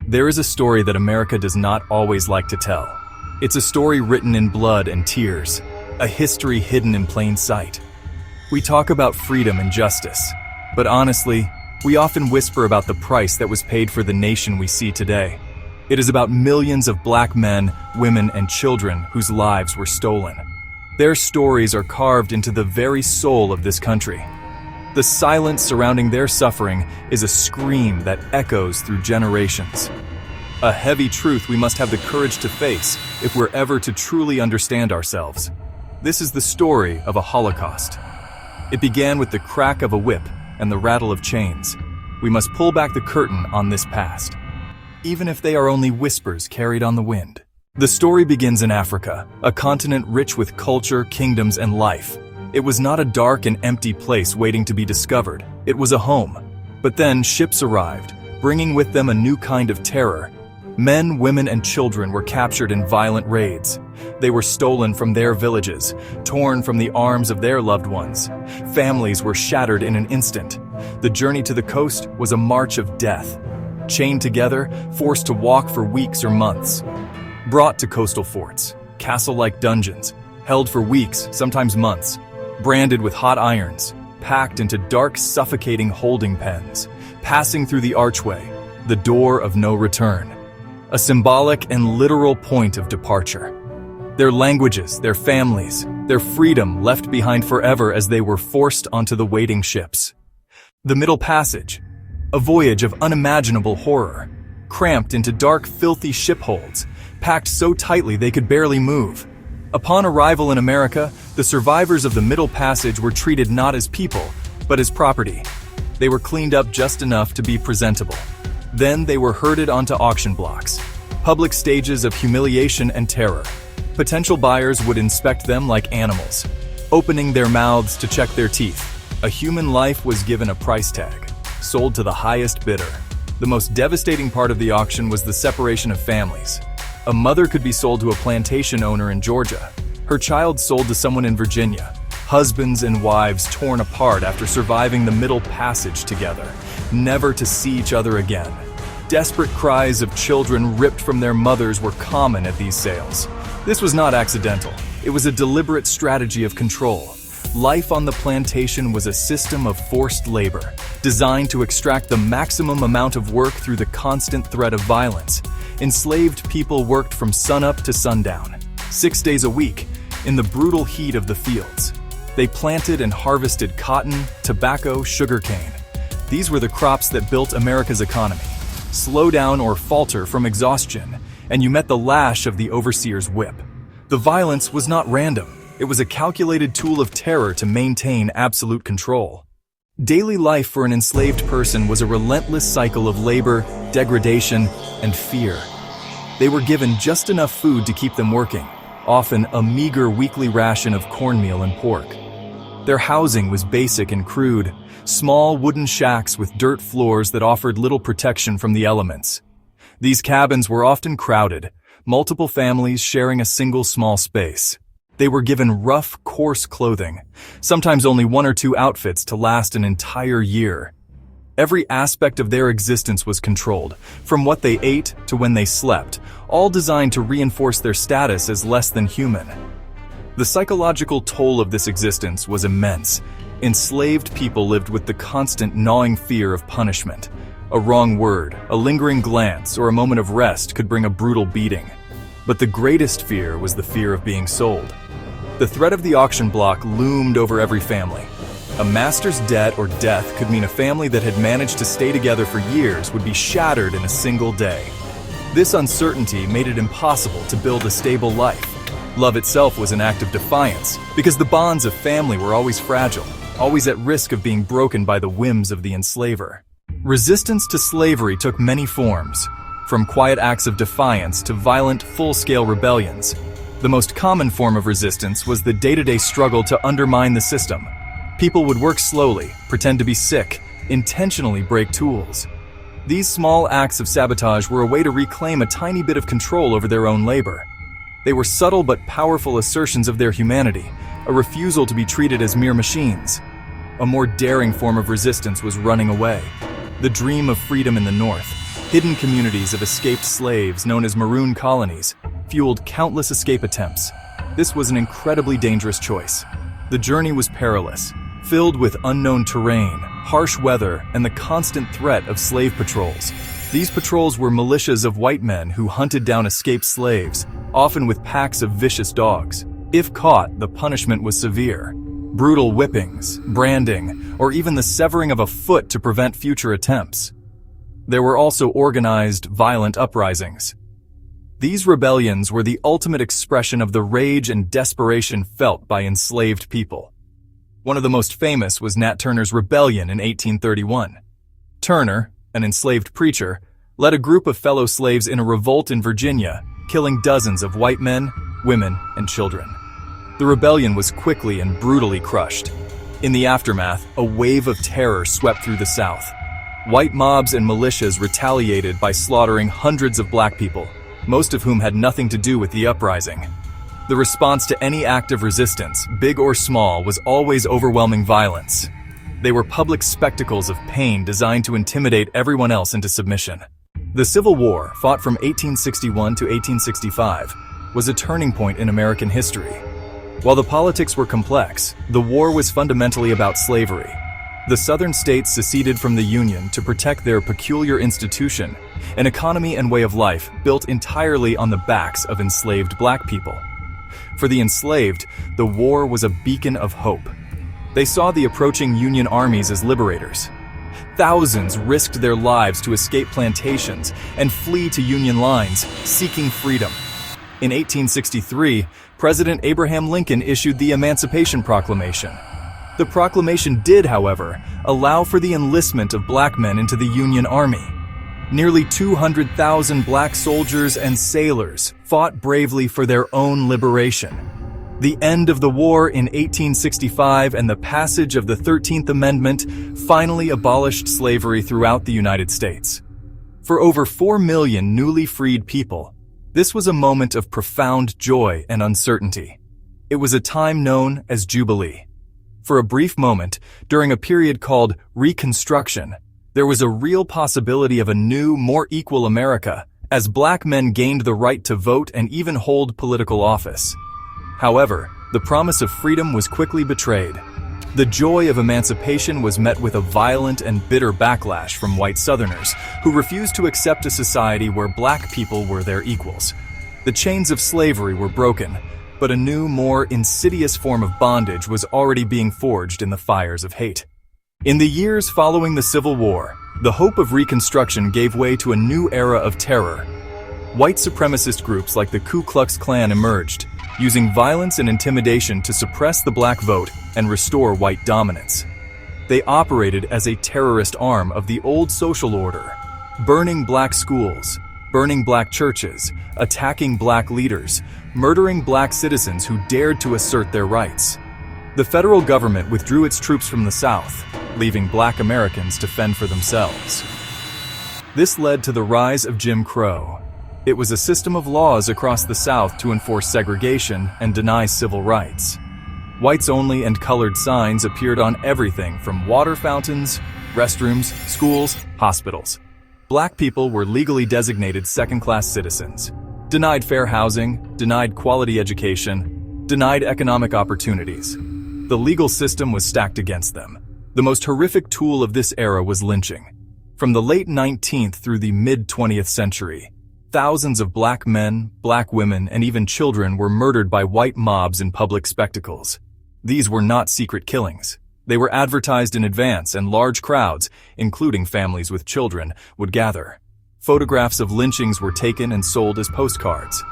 There is a story that America does not always like to tell. It's a story written in blood and tears, a history hidden in plain sight. We talk about freedom and justice, but honestly, we often whisper about the price that was paid for the nation we see today. It is about millions of black men, women, and children whose lives were stolen. Their stories are carved into the very soul of this country. The silence surrounding their suffering is a scream that echoes through generations. A heavy truth we must have the courage to face if we're ever to truly understand ourselves. This is the story of a Holocaust. It began with the crack of a whip and the rattle of chains. We must pull back the curtain on this past, even if they are only whispers carried on the wind. The story begins in Africa, a continent rich with culture, kingdoms, and life. It was not a dark and empty place waiting to be discovered. It was a home. But then ships arrived, bringing with them a new kind of terror. Men, women, and children were captured in violent raids. They were stolen from their villages, torn from the arms of their loved ones. Families were shattered in an instant. The journey to the coast was a march of death. Chained together, forced to walk for weeks or months. Brought to coastal forts, castle-like dungeons, held for weeks, sometimes months. Branded with hot irons, packed into dark, suffocating holding pens. Passing through the archway, the door of no return. A symbolic and literal point of departure. Their languages, their families, their freedom left behind forever as they were forced onto the waiting ships. The Middle Passage, a voyage of unimaginable horror, cramped into dark, filthy ship holds, packed so tightly they could barely move. Upon arrival in America, the survivors of the Middle Passage were treated not as people, but as property. They were cleaned up just enough to be presentable. Then they were herded onto auction blocks, public stages of humiliation and terror. Potential buyers would inspect them like animals, opening their mouths to check their teeth. A human life was given a price tag, sold to the highest bidder. The most devastating part of the auction was the separation of families. A mother could be sold to a plantation owner in Georgia, her child sold to someone in Virginia. Husbands and wives torn apart after surviving the Middle Passage together, never to see each other again. Desperate cries of children ripped from their mothers were common at these sales. This was not accidental. It was a deliberate strategy of control. Life on the plantation was a system of forced labor, designed to extract the maximum amount of work through the constant threat of violence. Enslaved people worked from sunup to sundown, 6 days a week, in the brutal heat of the fields. They planted and harvested cotton, tobacco, sugarcane. These were the crops that built America's economy. Slow down or falter from exhaustion, and you met the lash of the overseer's whip. The violence was not random. It was a calculated tool of terror to maintain absolute control. Daily life for an enslaved person was a relentless cycle of labor, degradation, and fear. They were given just enough food to keep them working, often a meager weekly ration of cornmeal and pork. Their housing was basic and crude, small wooden shacks with dirt floors that offered little protection from the elements. These cabins were often crowded, multiple families sharing a single small space. They were given rough, coarse clothing, sometimes only 1 or 2 outfits to last an entire year. Every aspect of their existence was controlled, from what they ate to when they slept, all designed to reinforce their status as less than human. The psychological toll of this existence was immense. Enslaved people lived with the constant gnawing fear of punishment. A wrong word, a lingering glance, or a moment of rest could bring a brutal beating. But the greatest fear was the fear of being sold. The threat of the auction block loomed over every family. A master's debt or death could mean a family that had managed to stay together for years would be shattered in a single day. This uncertainty made it impossible to build a stable life. Love itself was an act of defiance, because the bonds of family were always fragile, always at risk of being broken by the whims of the enslaver. Resistance to slavery took many forms, from quiet acts of defiance to violent, full-scale rebellions. The most common form of resistance was the day-to-day struggle to undermine the system. People would work slowly, pretend to be sick, intentionally break tools. These small acts of sabotage were a way to reclaim a tiny bit of control over their own labor. They were subtle but powerful assertions of their humanity, a refusal to be treated as mere machines. A more daring form of resistance was running away. The dream of freedom in the North. Hidden communities of escaped slaves, known as maroon colonies, fueled countless escape attempts. This was an incredibly dangerous choice. The journey was perilous, filled with unknown terrain, harsh weather, and the constant threat of slave patrols. These patrols were militias of white men who hunted down escaped slaves, often with packs of vicious dogs. If caught, the punishment was severe. Brutal whippings, branding, or even the severing of a foot to prevent future attempts. There were also organized, violent uprisings. These rebellions were the ultimate expression of the rage and desperation felt by enslaved people. One of the most famous was Nat Turner's rebellion in 1831. Turner, an enslaved preacher, led a group of fellow slaves in a revolt in Virginia, killing dozens of white men, women, and children. The rebellion was quickly and brutally crushed. In the aftermath, a wave of terror swept through the South. White mobs and militias retaliated by slaughtering hundreds of black people, most of whom had nothing to do with the uprising. The response to any act of resistance, big or small, was always overwhelming violence. They were public spectacles of pain designed to intimidate everyone else into submission. The Civil War, fought from 1861 to 1865, was a turning point in American history. While the politics were complex, the war was fundamentally about slavery. The Southern states seceded from the Union to protect their peculiar institution, an economy and way of life built entirely on the backs of enslaved black people. For the enslaved, the war was a beacon of hope. They saw the approaching Union armies as liberators. Thousands risked their lives to escape plantations and flee to Union lines, seeking freedom. In 1863, President Abraham Lincoln issued the Emancipation Proclamation. The proclamation did, however, allow for the enlistment of black men into the Union Army. Nearly 200,000 black soldiers and sailors fought bravely for their own liberation. The end of the war in 1865 and the passage of the 13th Amendment finally abolished slavery throughout the United States. For over 4 million newly freed people, this was a moment of profound joy and uncertainty. It was a time known as Jubilee. For a brief moment, during a period called Reconstruction, there was a real possibility of a new, more equal America, as black men gained the right to vote and even hold political office. However, the promise of freedom was quickly betrayed. The joy of emancipation was met with a violent and bitter backlash from white Southerners who refused to accept a society where black people were their equals. The chains of slavery were broken, but a new, more insidious form of bondage was already being forged in the fires of hate. In the years following the Civil War, the hope of Reconstruction gave way to a new era of terror. White supremacist groups like the Ku Klux Klan emerged, using violence and intimidation to suppress the black vote and restore white dominance. They operated as a terrorist arm of the old social order, burning black schools, burning black churches, attacking black leaders, murdering black citizens who dared to assert their rights. The federal government withdrew its troops from the South, leaving black Americans to fend for themselves. This led to the rise of Jim Crow. It was a system of laws across the South to enforce segregation and deny civil rights. Whites-only and colored signs appeared on everything from water fountains, restrooms, schools, hospitals. Black people were legally designated second-class citizens, denied fair housing, denied quality education, denied economic opportunities. The legal system was stacked against them. The most horrific tool of this era was lynching. From the late 19th through the mid-20th century, thousands of black men, black women, and even children were murdered by white mobs in public spectacles. These were not secret killings. They were advertised in advance, and large crowds, including families with children, would gather. Photographs of lynchings were taken and sold as postcards.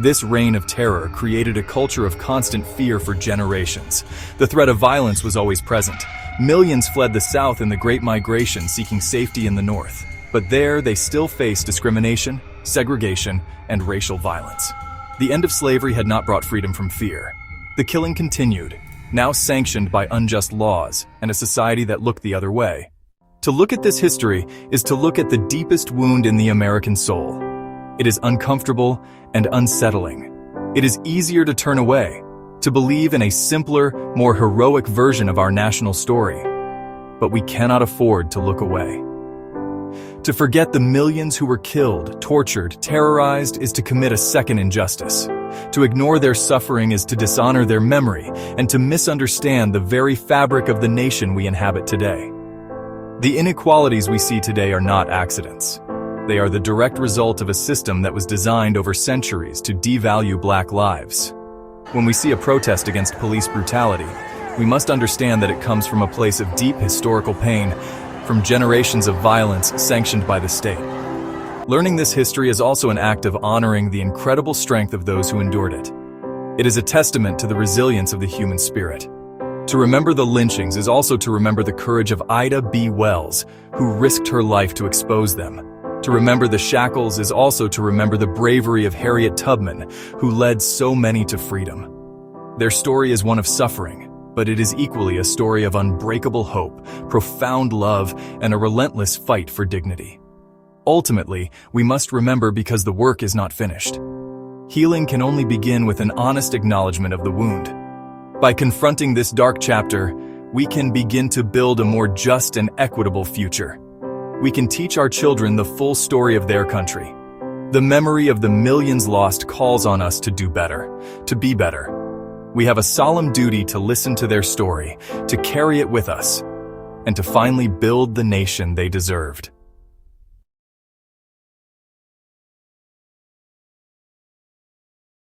This reign of terror created a culture of constant fear for generations. The threat of violence was always present. Millions fled the South in the Great Migration, seeking safety in the North. But there, they still faced discrimination, segregation, and racial violence. The end of slavery had not brought freedom from fear. The killing continued, now sanctioned by unjust laws and a society that looked the other way. To look at this history is to look at the deepest wound in the American soul. It is uncomfortable and unsettling. It is easier to turn away, to believe in a simpler, more heroic version of our national story. But we cannot afford to look away. To forget the millions who were killed, tortured, terrorized is to commit a second injustice. To ignore their suffering is to dishonor their memory and to misunderstand the very fabric of the nation we inhabit today. The inequalities we see today are not accidents. They are the direct result of a system that was designed over centuries to devalue Black lives. When we see a protest against police brutality, we must understand that it comes from a place of deep historical pain, from generations of violence sanctioned by the state. Learning this history is also an act of honoring the incredible strength of those who endured it. It is a testament to the resilience of the human spirit. To remember the lynchings is also to remember the courage of Ida B. Wells, who risked her life to expose them. To remember the shackles is also to remember the bravery of Harriet Tubman, who led so many to freedom. Their story is one of suffering, but it is equally a story of unbreakable hope, profound love, and a relentless fight for dignity. Ultimately, we must remember because the work is not finished. Healing can only begin with an honest acknowledgement of the wound. By confronting this dark chapter, we can begin to build a more just and equitable future. We can teach our children the full story of their country. The memory of the millions lost calls on us to do better, to be better. We have a solemn duty to listen to their story, to carry it with us, and to finally build the nation they deserved.